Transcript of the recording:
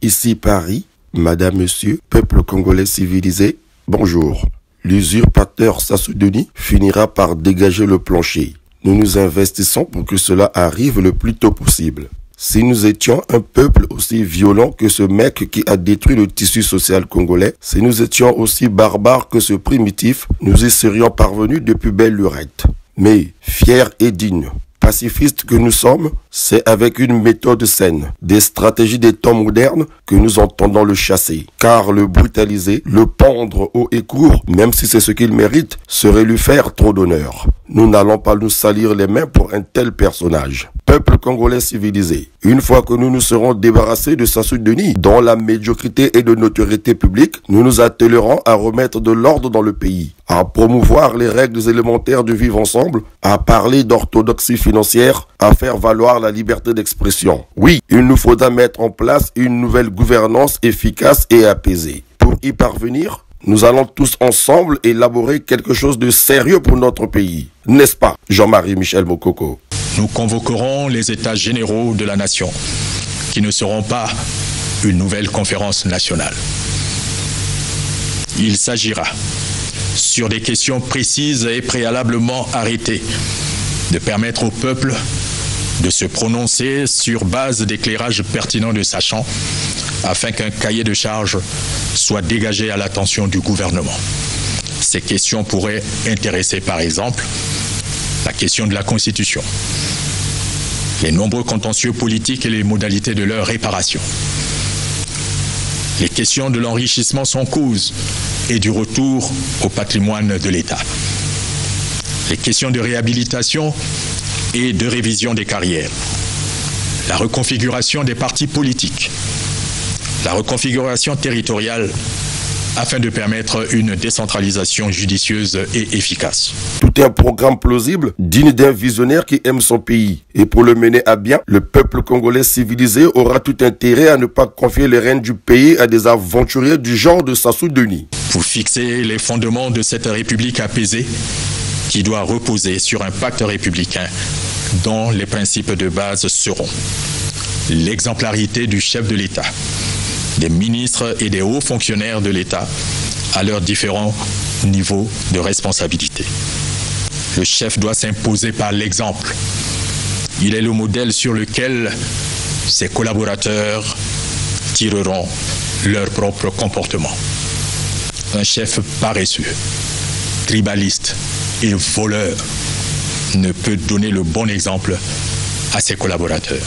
Ici Paris, Madame, Monsieur, peuple congolais civilisé, bonjour. L'usurpateur Sassou Denis finira par dégager le plancher. Nous nous investissons pour que cela arrive le plus tôt possible. Si nous étions un peuple aussi violent que ce mec qui a détruit le tissu social congolais, si nous étions aussi barbares que ce primitif, nous y serions parvenus depuis belle lurette. Mais, fiers et dignes, pacifistes que nous sommes, c'est avec une méthode saine, des stratégies des temps modernes que nous entendons le chasser. Car le brutaliser, le pendre haut et court, même si c'est ce qu'il mérite, serait lui faire trop d'honneur. Nous n'allons pas nous salir les mains pour un tel personnage. Peuple congolais civilisé, une fois que nous nous serons débarrassés de Sassou Denis, dont la médiocrité et de notoriété publique, nous nous attellerons à remettre de l'ordre dans le pays, à promouvoir les règles élémentaires du vivre ensemble, à parler d'orthodoxie financière, à faire valoir la liberté d'expression. Oui, il nous faudra mettre en place une nouvelle gouvernance efficace et apaisée. Pour y parvenir, nous allons tous ensemble élaborer quelque chose de sérieux pour notre pays. N'est-ce pas, Jean-Marie Michel Mokoko? Nous convoquerons les États généraux de la nation, qui ne seront pas une nouvelle conférence nationale. Il s'agira, sur des questions précises et préalablement arrêtées, de permettre au peuple de se prononcer sur base d'éclairages pertinents de sa chambre, afin qu'un cahier de charges soit dégagé à l'attention du gouvernement. Ces questions pourraient intéresser par exemple la question de la Constitution, les nombreux contentieux politiques et les modalités de leur réparation, les questions de l'enrichissement sans cause et du retour au patrimoine de l'État, les questions de réhabilitation et de révision des carrières, la reconfiguration des partis politiques, la reconfiguration territoriale afin de permettre une décentralisation judicieuse et efficace. Tout est un programme plausible, digne d'un visionnaire qui aime son pays. Et pour le mener à bien, le peuple congolais civilisé aura tout intérêt à ne pas confier les rênes du pays à des aventuriers du genre de Sassou Denis. Pour fixer les fondements de cette république apaisée, qui doit reposer sur un pacte républicain dont les principes de base seront l'exemplarité du chef de l'État, des ministres et des hauts fonctionnaires de l'État à leurs différents niveaux de responsabilité. Le chef doit s'imposer par l'exemple. Il est le modèle sur lequel ses collaborateurs tireront leur propre comportement. Un chef paresseux, tribaliste et voleur ne peut donner le bon exemple à ses collaborateurs.